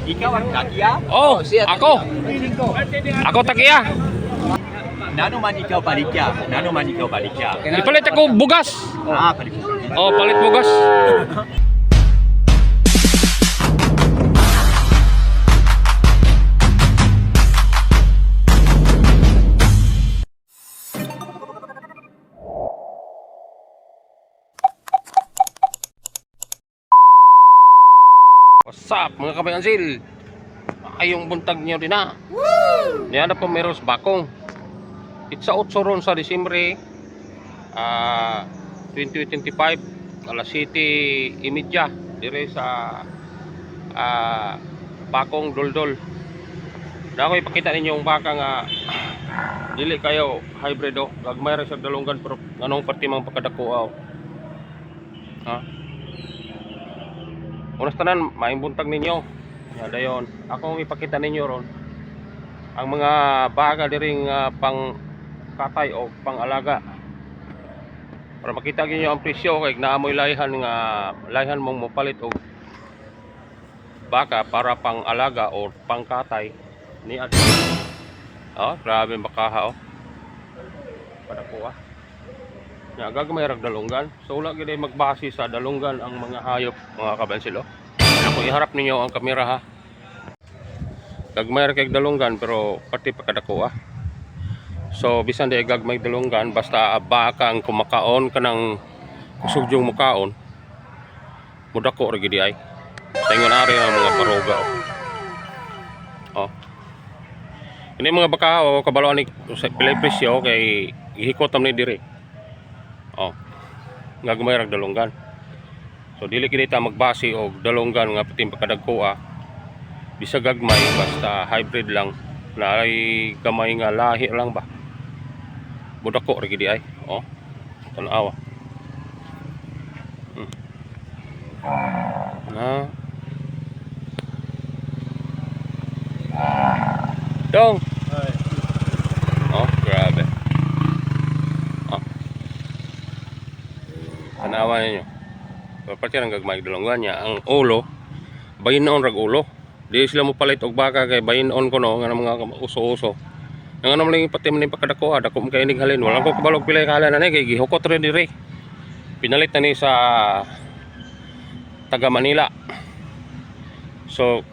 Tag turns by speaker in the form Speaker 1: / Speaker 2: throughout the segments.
Speaker 1: Ikaw ang tagiya?
Speaker 2: Oh, ako. Ako tagiya.
Speaker 1: Nano man ikaw balikya? Nano man ikaw balikya?
Speaker 2: Ipalit ako bugas.
Speaker 1: Ah, balik.
Speaker 2: Oh, palit bugas. What's up mga kabayansil? Ayong buntag niyo din na. Niyan na po meron sa bakong. Itsa 8 ron sa Disyembre 2025 alas 7:30 dire sa bakong Doldol. Na ako ipakita ninyo yung baka nga dili kayo hybrid o gagmay ra sa dalunggan pero anong parte mang pagkadakuaw. Ha? Unas tanan, maing buntag ninyo. Yada yon. Ako ipakita ninyo ron ang mga baga diring pang katay o pang alaga. Para makita ninyo ang presyo kay naamoy layhan mong mopalit og baka para pang alaga o pang katay ni at. Oh, grabe bakaha oh. Pada ko ah. Ya, gagmay rag dalunggan. So wala gid magbase sa dalunggan ang mga hayop mga kabansilo. Ako iharap ninyo ang kamera ha. Gagmay ra kay dalunggan pero pati pagkadako ah. So bisan di gagmay dalunggan basta baka ang kumakaon kanang kusugyong mukaon. Mudako ra gid ay. Tingon ari ang mga paruga oh. Oh. Ini mga baka oh, kabalo ni pilay presyo kay gihikotam ni diri. Oh, gagmay rag dalunggan. So dili kita magbase og dalunggan nga pati pagkadagko ah. Bisa gagmay basta hybrid lang na ay gamay nga lahi lang ba. Budako ra gid ay. Oh. Tanawa. Na. Dong. Oh, grabe. Tanawa ninyo. Pati ang gagmay dalunggan niya ang ulo bayin-on rag ulo. Di sila mo palit og baka kay bayin-on ko no nga mga uso-uso. Nga naman lang pati man pagkadako dako mo kay halin. Wala ko kabalog pilay kahalan na kay gihukot ra dire. Pinalit na ni sa taga Manila. So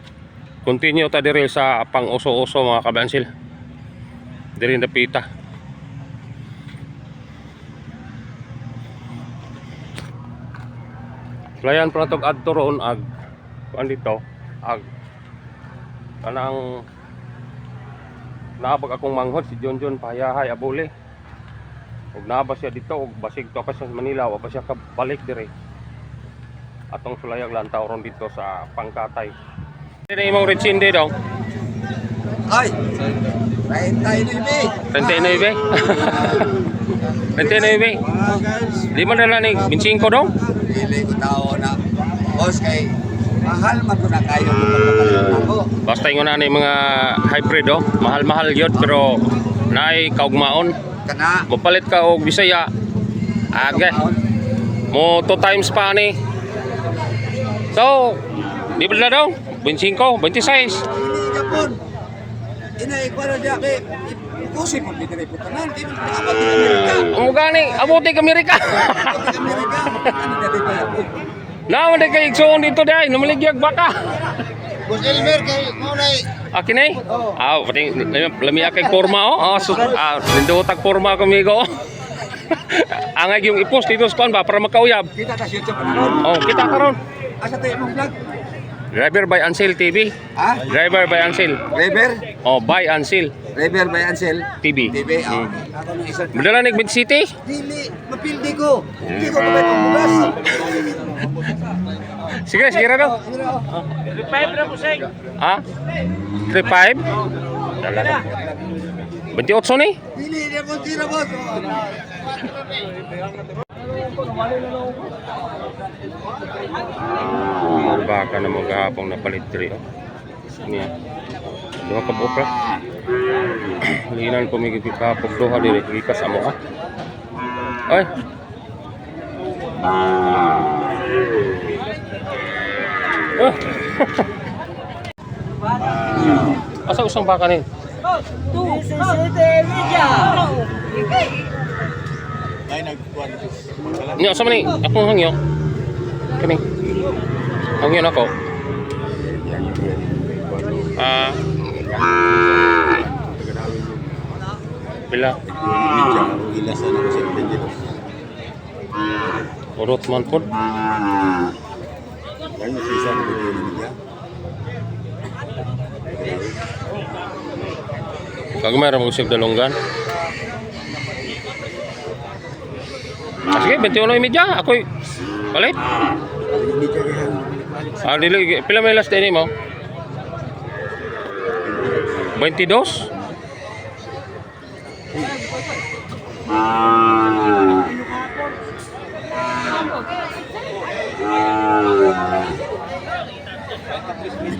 Speaker 2: continue ta dire sa pang uso-uso mga kabansil. Dire napita. Playan pa natog adto roon ag kuan dito ag kanang naabag akong manghod si John pahayahay abuli. Ug naaba siya dito ug basig to pa sa Manila wa pa siya kabalik dire. Atong sulayag lantaw ron dito sa pangkatay. Dire imong retsinde daw.
Speaker 3: Ay. 39.
Speaker 2: 39. 39. Di man na lang ni 25 daw.
Speaker 3: Dili ko tao na. Boss kay mahal man ko na kayo ako.
Speaker 2: Basta ingon na ni mga hybrid oh, mahal-mahal gyud pero naay kaugmaon.
Speaker 3: Kana
Speaker 2: Mopalit ka og Bisaya. Age. Mo 2 times pa ni. So, di ba na daw? 25, 26.
Speaker 3: Hindi Japon. Inay ko na diya kay kusi mo dito rin putanan. Di mo nakapag Amerika.
Speaker 2: Amo gani, abuti ka Amerika.
Speaker 3: Amerika. Ano dati pa yan?
Speaker 2: Naman di kay igsoon dito dai, namaligyag baka.
Speaker 3: Boss Elmer kay mo nay.
Speaker 2: Akin ay? Pati lami kay forma oh. Nindotag forma kamigo. Angay yung i-post dito sa ba para makauyab.
Speaker 3: Kita ta YouTube na.
Speaker 2: Oh, kita karon.
Speaker 3: Asa tayo mong vlog?
Speaker 2: Driver by Ansel TV.
Speaker 3: Ha?
Speaker 2: Driver by Ansel.
Speaker 3: River?
Speaker 2: Oh, by Ansel
Speaker 3: River by Ansel.
Speaker 2: TV.
Speaker 3: TV. Ako ng isa.
Speaker 2: Madala ni Mid City.
Speaker 3: Dili, mapildi ko. Hindi ko kamay pang bugas.
Speaker 2: Sige, sige ra daw.
Speaker 1: 35 na po sing.
Speaker 2: Ha? 35? Dala na. 28 ni?
Speaker 3: Dili, di mo tira boss.
Speaker 2: Baka na mga gahapong napalit diri oh. Niya. Duha ka bukra. Linan ko mig kapog duha diri gikas amo ah. Ay. Asa usang baka ni?
Speaker 1: Ay, nagkuhan.
Speaker 2: Niya, asa man ni? Akong hangyo. Kani. Hangyo na ko. Bila?
Speaker 1: Ilasan ako sa Dangerous.
Speaker 2: Urot man po.
Speaker 1: Kaya sisa na video niya.
Speaker 2: Kag mayroon mo siyang dalunggan. Sige, 21.30. Ako'y palit. Dili, pila may last day mo? 22?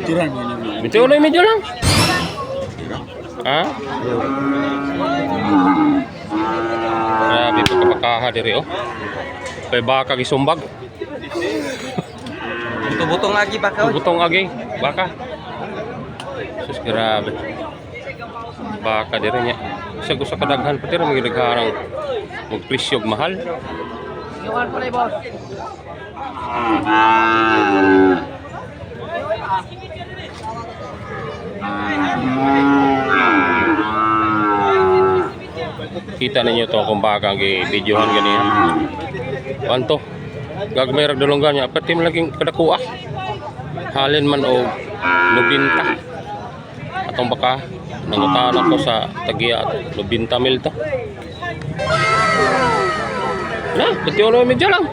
Speaker 1: Tiran mo niya.
Speaker 2: 21.30 lang. Ha? Grabe pagkapakaha diri oh. Kay baka gisumbag.
Speaker 4: Buto-butong lagi ba ka?
Speaker 2: Butong agi, baka. Sus grabe. Baka diri nya. Siya gusto kadaghan pati ra mga dagharang magpresyo og mahal.
Speaker 4: Iwan pa boss.
Speaker 2: Kita ninyo to kung baka ang videohan ganiyan. Kanto. Gagmay rag dalunggan niya pati man laging kadakuha. Halin man o lubinta. Atong baka nangutana ko sa tagiya at lubinta mil to. Na, 21.30 lang.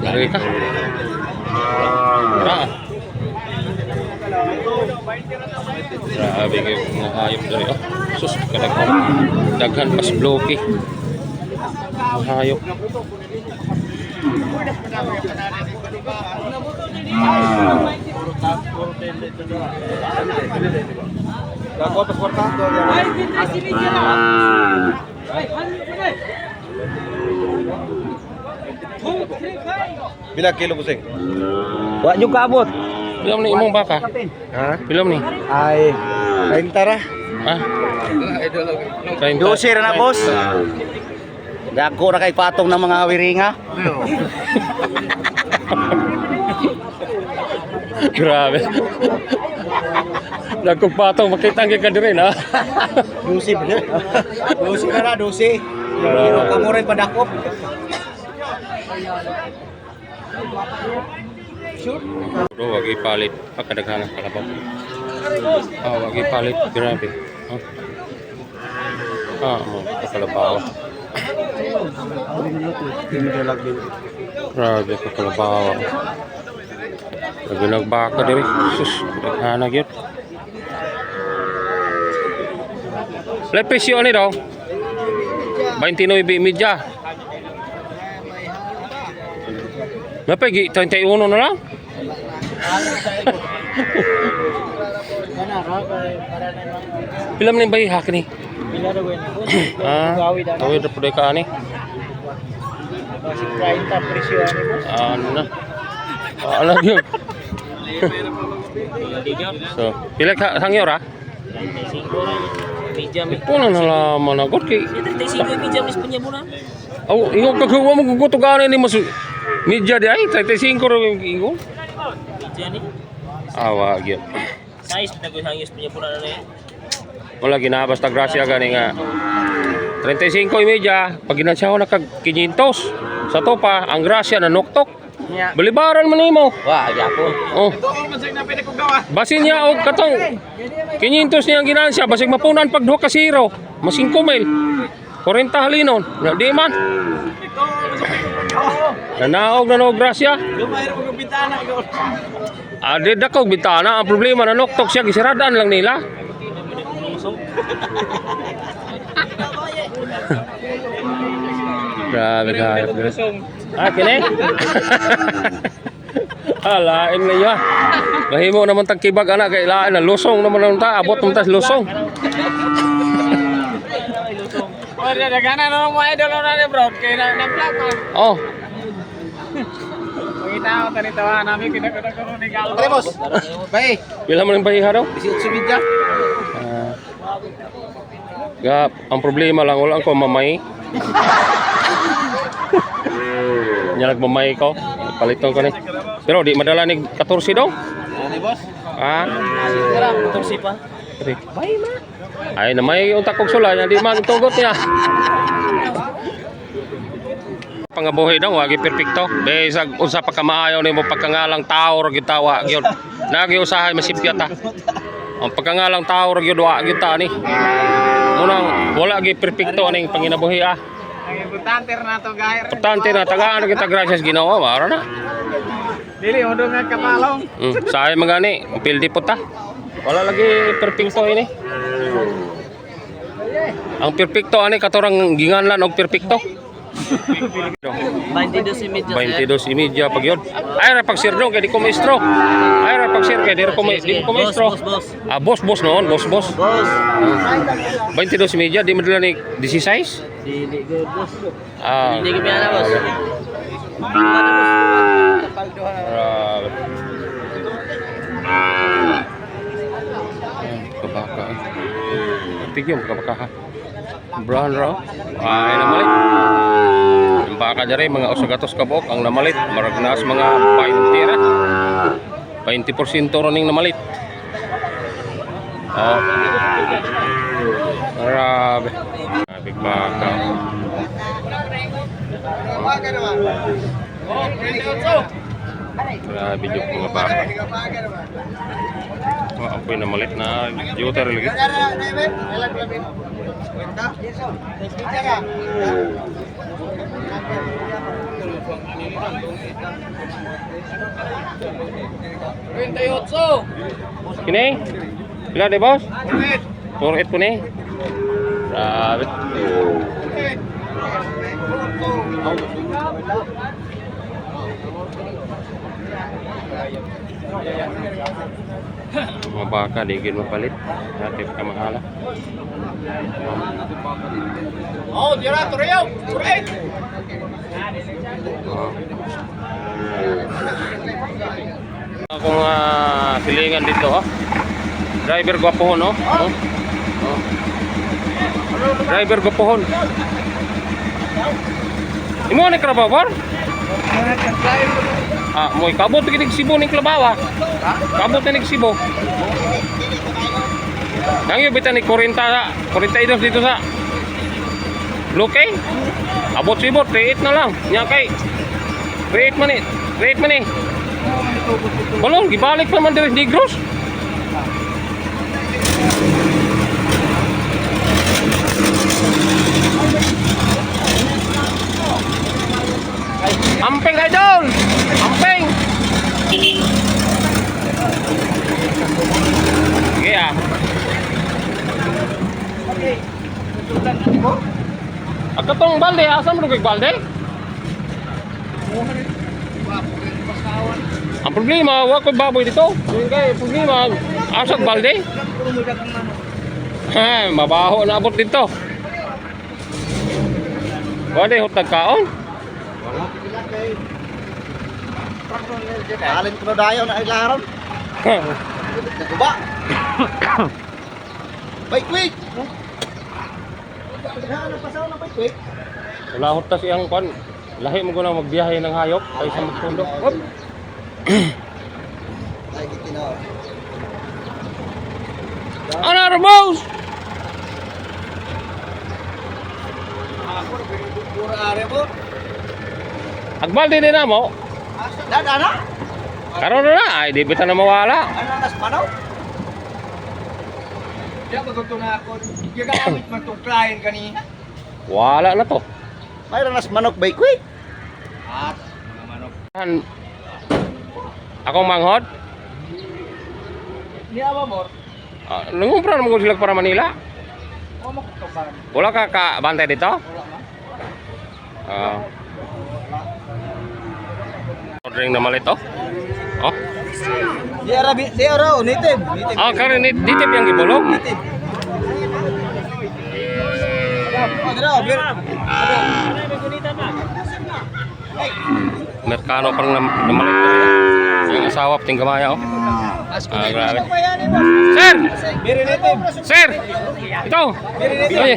Speaker 2: Lari ka. Tara. Grabe kayo mga hayop dari oh. Sus, daghan pas bloke. Hayop.
Speaker 4: Bila kilo busing? Wa nyo kaabot.
Speaker 2: Bilam ni imong baka.
Speaker 4: Ha?
Speaker 2: Bilam ni.
Speaker 4: Ay, kain tara.
Speaker 2: Ha?
Speaker 4: Dose ra na boss. Dako ra kay patong ng mga wiringa.
Speaker 2: Grabe. Nagkupatong makita ang kikadirin ha.
Speaker 4: Dose ba? Dose ra, dose. Pero kamo rin padakop.
Speaker 2: Bro, wag ipalit. Pagkadaghan ng kalabaw. Wag ipalit. Grabe. Mo. Kalabaw. Grabe, kalabaw. Lagi nagbaka diri. Sus, naghanag yun. Lepesyo ni daw. 29.30. Napagi 31 na lang. Pilam ni bayi hak ni. Tawid na pwede ka ni. Ano na. Alam yun. So, pila ka hangyo ra? Ito na nalaman na. God kay. Oh, ingo kagawa mo gugutugan ni mas media di ay 35 ro ingo.
Speaker 5: Media ni.
Speaker 2: Awa gyud.
Speaker 5: Size naguhangis punya puna na ni.
Speaker 2: Wala ginabas ta grasya gani nga 35 media pag ginansaw na kag 500 sa to pa ang grasya na noktok. Balibaran man nimo.
Speaker 4: Wah, gyapon.
Speaker 2: Oh. Basin niya og katong 500 niya ang ginansya basig mapunan pag 2 ka 0. Mas 5,000. 40 halinon. Na di man. Nanaog na no grasya. Ade dakog bitana ang problema na noktok siya gisiradan lang nila. Grabe ka. Kini. Lain na yun. Mahimo naman tagkibag anak kay lain na lusong naman naman ta abot naman ta lusong.
Speaker 5: Wala dagana na mo idol na ni bro kay na vlog man.
Speaker 2: Oh.
Speaker 4: Pare, boss. Bay.
Speaker 2: Pila mo ng bahiha daw?
Speaker 4: 18 media.
Speaker 2: Gap, ang problema lang wala ko mamay. Nya nagmamay ko. Paliton ko ni. Pero di madala ni 14 daw.
Speaker 4: Ano, boss?
Speaker 2: Ah,
Speaker 5: Tara, motorsi pa.
Speaker 2: Ay, ay namay unta kog sula nya di man tugot niya. Pangabuhi daw wagi perpekto. Bisag unsa pa ka maayo nimo pagkangalang tao ra gyud tawa gyud. Nagi usahay masipyat ta. Ang pagkangalang tao ra gyud wa gyud ta ni. Munang wala gi perpekto aning panginabuhi ah.
Speaker 4: Importante na to, guys.
Speaker 2: Importante na tagaan kita gracias Ginoo maro na.
Speaker 4: Dili udo nga kapalong.
Speaker 2: Saay magani, pildi po ta. Wala lagi perpekto ini. Ang perpekto ani katorang ginganlan og perpekto.
Speaker 5: 22 media, sir.
Speaker 2: 22:30 pag yun. Ay ra pag-share no kay di ko maestro. Ay ra pag-share kay di ko maestro.
Speaker 5: Boss.
Speaker 2: Ah boss noon, boss.
Speaker 5: Boss.
Speaker 2: 22:30 di madala ni 16.
Speaker 5: Dili good, boss.
Speaker 2: Ah.
Speaker 5: Hindi kami na, boss.
Speaker 2: Kabaka. Tigyan kabaka ha. Brown raw. Ay namalit. Ang baka dere mga usagatos kabok ang namalit maragnas mga 20 ra. 20% ro ning namalit. Oh. Grabe. Big baka. Grabe yung mga baka. Apoy na malit na juta rin lagi. Kini? Pila de boss? 48 po ni. Grabe. Mga baka di gid mapalit. Natin ka mahala.
Speaker 4: Oh, dira Toreo. Correct.
Speaker 2: Akong silingan dito oh. Driver gwapohon oh. Driver gwapohon. Imo ni Krabawar? Ah, mo'y kabot gid Cebu ning Klabawa. Kabot ning Cebu. Nang yung bitan ni 42 dito sa Lukay. Abot Cebu 38 na lang. Nya kay 38 man eh. Balong gibalik pa man diri Negros. Amping idol! Amping! Sige ah. Agkatong balde, asa mo nagig balde? Ang problema, wag ko baboy dito. Kaya problema, asag balde. Ha, mabaho na abot dito. Wala hutag kaon.
Speaker 4: Alin ko na dayo na ilaron. Naguba. Bay quick. Ano pasaw na bay quick?
Speaker 2: Wala hutas iyang kwan. Lahi mo ko na magbiyahe ng hayop kaysa magpundo. Hop.
Speaker 4: Ay gitinaw.
Speaker 2: Ano boss?
Speaker 4: Ako pura are mo.
Speaker 2: Agbalde din na mo.
Speaker 4: Dana?
Speaker 2: Karon na ay di bita na mawala.
Speaker 4: Ano nas panaw? Diya ko to na ako. Gigamit man tong client kani.
Speaker 2: Wala na to.
Speaker 4: Mayroon nas manok bay quick. At mga manok.
Speaker 2: Akong manghod.
Speaker 4: Ni aba mo.
Speaker 2: Nangumpra naman ko sila para Manila.
Speaker 4: O mo ko ba?
Speaker 2: Wala ka bantay dito?
Speaker 4: Wala man.
Speaker 2: Ordering na malit oh. Oh.
Speaker 4: Di ara native.
Speaker 2: Ah, karon dito yang gibulong.
Speaker 4: Native. Oh, dira, bir.
Speaker 2: Amerikano parang namalit na rin. Yung asawa, pating gamaya, oh. Grabe. Sir! Sir! Ito! Oye.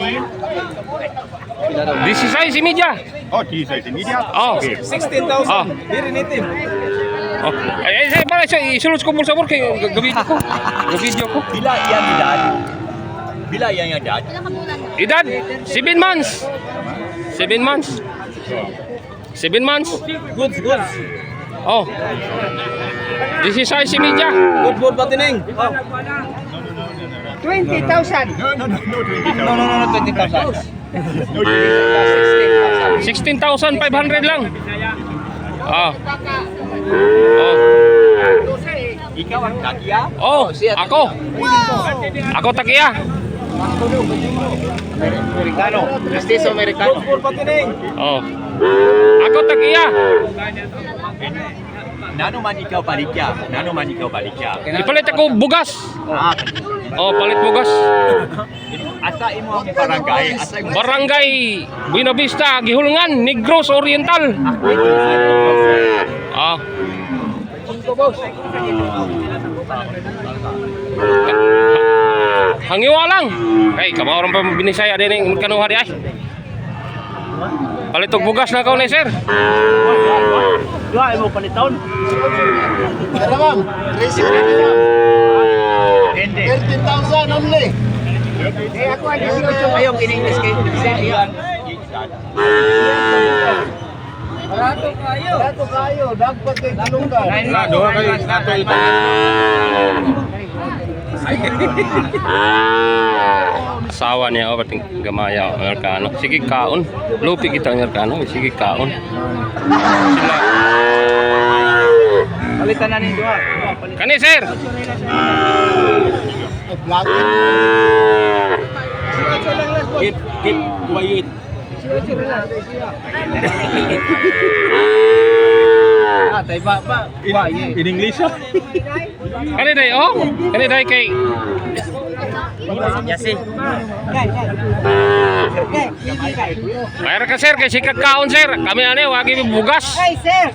Speaker 2: This is si media.
Speaker 1: Oh, Jesus, media.
Speaker 2: Oh.
Speaker 4: 16,000.
Speaker 2: Oh.
Speaker 4: Very native.
Speaker 2: Oh. Ay, sir, para siya, isulot ko muna sa work, gabidyo ko. Gabidyo ko.
Speaker 1: Bila yang edad? Bila yang edad?
Speaker 2: Edad, 7 months. 7 months. 7 months.
Speaker 4: Goods, goods.
Speaker 2: Oh. This is si media.
Speaker 4: Good board patining.
Speaker 6: 20,000.
Speaker 1: No, 20,000.
Speaker 4: No, 20,000.
Speaker 2: 16,500 lang. Ah. Oh.
Speaker 1: Ikaw ang tagiya?
Speaker 2: Oh, ako. Ako takiya.
Speaker 5: Amerikano. Mestizo Amerikano.
Speaker 4: Good board patining.
Speaker 2: Oh. Ako takiya.
Speaker 1: Nano man ikaw balikya? Nano man ikaw balikya?
Speaker 2: Ipalit ako bugas.
Speaker 1: Ah,
Speaker 2: Oh, palit bugas.
Speaker 1: asa imo ang barangay? Asa imo?
Speaker 2: Barangay Buena Vista, Gihulngan, Negros Oriental. Ah. Hangiwa lang. Ay, kamao ron pa binisaya din ang kanuha di ay. Palit og bugas na kaw ni sir.
Speaker 5: Dua mo paliton.
Speaker 1: Hindi.
Speaker 6: 13,000 only.
Speaker 5: Ayong in English kay siya.
Speaker 6: Barato kayo. Dapat kay Gilungan.
Speaker 4: Doha kayo nato ito.
Speaker 2: Asawa niya o pating gamaya Amerikano. Sige kaon. Lupi kita Amerikano, sige kaon. Sila.
Speaker 5: Palitan na ning duha.
Speaker 2: Kani sir.
Speaker 1: Keep quiet.
Speaker 5: Tay ba.
Speaker 1: In English?
Speaker 2: Kani day oh. Kani day kay
Speaker 5: Yasi.
Speaker 2: Mayroon ka sir kay sikag kaon sir. Kami ani wagi bugas.
Speaker 6: Hey, sir.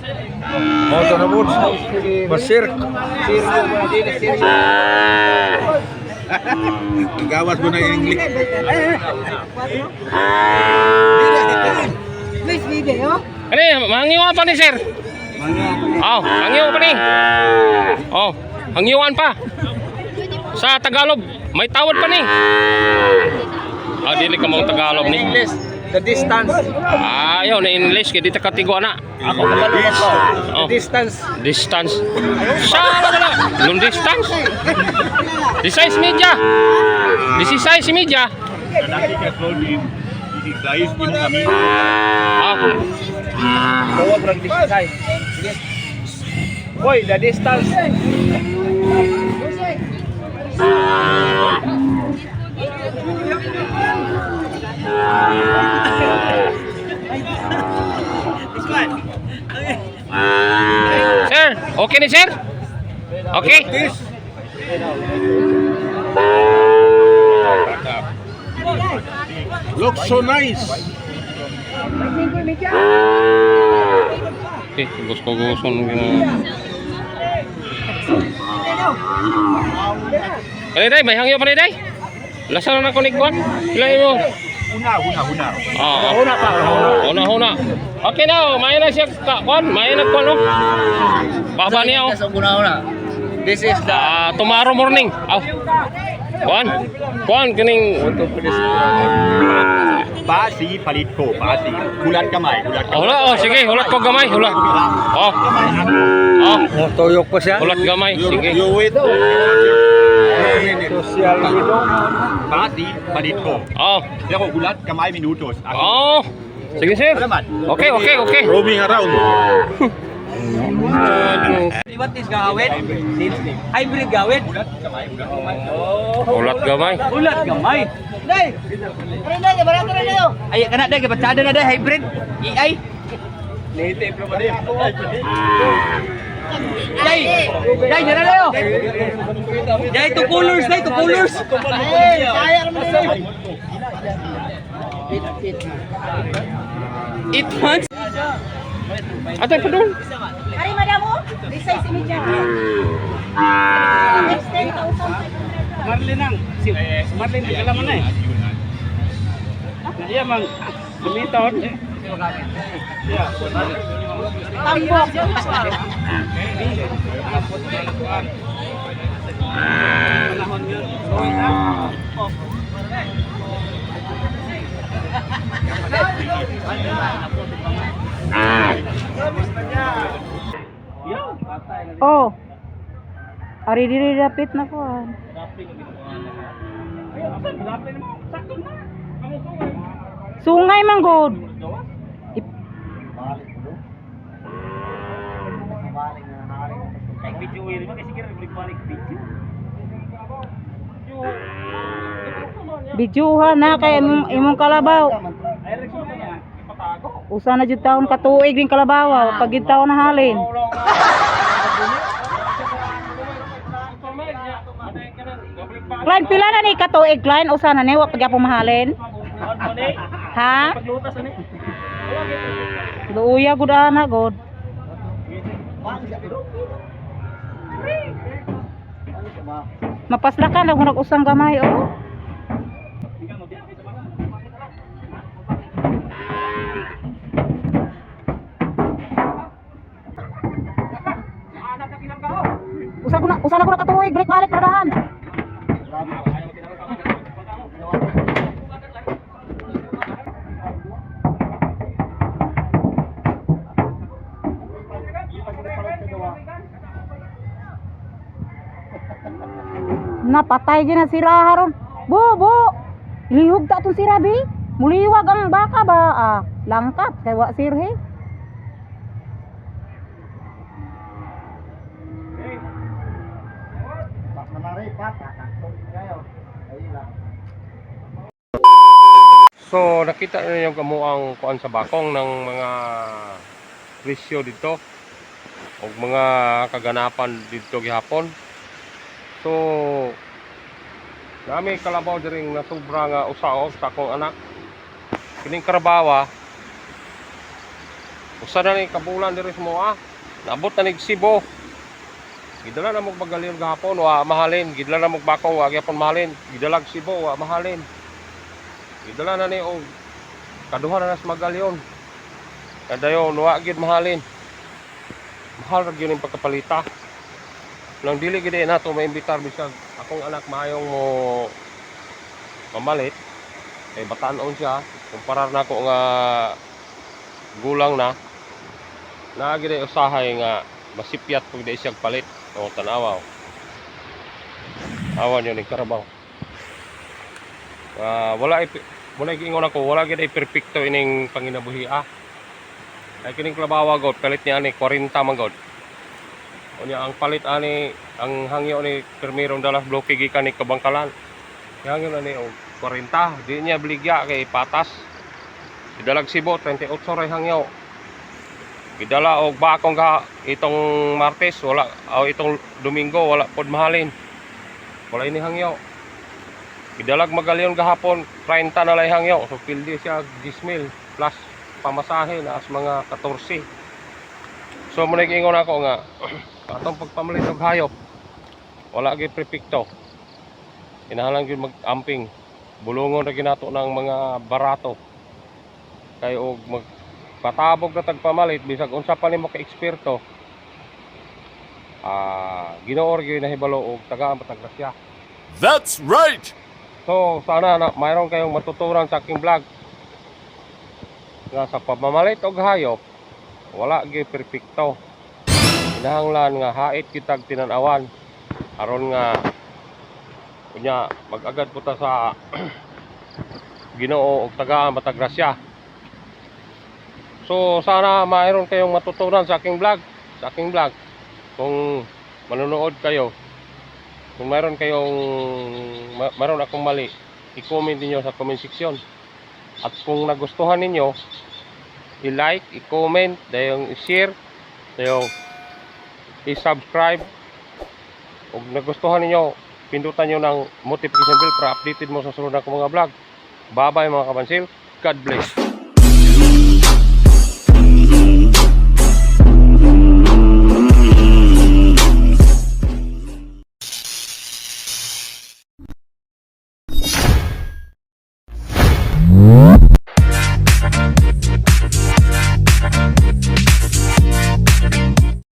Speaker 4: Oh, to na board. Masir. Gawas mo na yung English.
Speaker 6: Please video.
Speaker 2: Kani mangiwan pa ni sir. Oh, hangiwan pa ni. Oh, hangiwan pa. Sa Tagalog, may tawad pa ni. Ah, dili ka mo Tagalog ni.
Speaker 5: English. The distance.
Speaker 2: Ayaw na English kay dito katigo na.
Speaker 5: Ako kabalungan ko.
Speaker 2: Oh,
Speaker 5: Distance.
Speaker 2: distance. Siya na lang. Long distance. This is media. This is size media.
Speaker 1: Nanti ka clothing. Ini guys, imo kami.
Speaker 2: Ah,
Speaker 5: Bawa berang distance. Boy, the distance.
Speaker 2: sir, okay ni sir? Okay.
Speaker 4: Looks so nice.
Speaker 2: Okay, gusto nung Kani day, may hangyo pa ni day? Lasa na ko ni kwan. Ilay mo.
Speaker 1: Huna.
Speaker 2: Ah, huna pa. Huna. Okay na, may na siya kwan, may na kwan no. Baba niya oh.
Speaker 5: This is the
Speaker 2: Tomorrow morning. Aw. Kwan kining
Speaker 1: Basi palit ko, basi. Hulat kamay.
Speaker 2: Hula, oh sige, hulat ko gamay, hulat. Oh. Oh,
Speaker 4: Tuyok pa siya.
Speaker 2: hulat gamay, sige.
Speaker 4: You wait. Social dito.
Speaker 1: Basi palit ko.
Speaker 2: Oh.
Speaker 1: Pero hulat kamay minutos.
Speaker 2: Oh. Sige sir. Okay.
Speaker 4: Roaming around.
Speaker 5: What is gawin? Hybrid gawin.
Speaker 2: Hulat gamay.
Speaker 5: Ulat gamay.
Speaker 6: Day. Ano na, barato na kayo.
Speaker 5: Ay kana day kabatsada na day hybrid. AI.
Speaker 1: Native naman din.
Speaker 5: Day. Day dira na yo. Day to colors.
Speaker 6: Hey, kaya naman na.
Speaker 5: 8 months.
Speaker 2: Atay pa doon.
Speaker 7: Ari madamo, Lisay si Midya. Next 10,500.
Speaker 5: Marlin ang. Si Marlin di kalaman na eh. Iya mang bumiton.
Speaker 7: Tambok. Oh. Ari diri dapit na ko. Sungay man god. Bijuha na kay imong kalabaw. Usa na jud taon katuig din kalabaw, pag gid taon na halin. Klein pila na ni katuig Klein usa na ni wa pag apong mahalin. Ha? Luya gud ana god. Mapaslakan ako nag-usang gamay oh. Usa na ko nakatuig break balik radahan. Napatay gina sira haron. Bo. Lihog ta tong sira bi. Muliwag ang baka ba? Langkat kay wa sirhe.
Speaker 2: So nakita niyo yung kamuang kuan sa bakong ng mga presyo dito o mga kaganapan dito gihapon. So nami kalabaw diring na sobra nga usaog sa akong anak. Kining karabawa usa na ni kabulan diri sa moa. Naabot na nig Cebu. Gidala na mo magalyon gahapon wa mahalin, gidala na mo bakong wa gyapon mahalin, gidalag Cebu wa mahalin. Gidala na ni og kaduha na sa magalyon. Kadayon wa gid mahalin. Mahal ra gyud ning pagkapalita. Nang dili gid nato maimbitar bisag akong anak maayong mo mamalit kay batan-on siya kumparar nako nga gulang na gid usahay nga masipyat pag di siya palit o tanawaw. Awan yun ning karabaw. Wala giingon ako wala gid ay perpekto ining panginabuhi ay kining kalabawa god palit niya ani 40 man god. Unya ang palit ani ang hangyo ni permirong dalas bloke gikan ni Kabangkalan. Hangyo na ni og 40 di niya bligya kay patas. Idalag Cebu 38 ray hangyo. Gidala og bakong ka itong Martes wala o itong Domingo wala pod mahalin. Wala ini hangyo. Gidalag magalyon gahapon 30 na lay hangyo. So pildi siya 10,000 plus pamasahe na as mga 14. So muna giingon ako nga atong pagpamalit og hayop wala gyud prepekto. Kinahanglan gyud mag-amping. Bulungon ra ginato ng mga barato. Kay og magpatabog na tagpamalit bisag unsa pa nimo ka eksperto. Ginoor gyud nahibalo og tagaan patagrasya.
Speaker 8: That's right.
Speaker 2: So sana na mayroon kayong matuturan sa aking vlog nga sa pamamalit og hayop wala gyud perpekto. Kinahanglan nga hait kitag tinan-awan aron nga unya mag-agad puta sa Ginoo og tagaan patagrasya. So sana mayroon kayong matutunan sa aking vlog, kung manonood kayo. Kung mayroon akong mali, i-comment niyo sa comment section. At kung nagustuhan ninyo, i-like, i-comment, dayong i-share, dayong i-subscribe. Kung nagustuhan ninyo, pindutan nyo ng notification bell para updated mo sa sunod na mga vlog. Bye bye mga kabansil. God bless.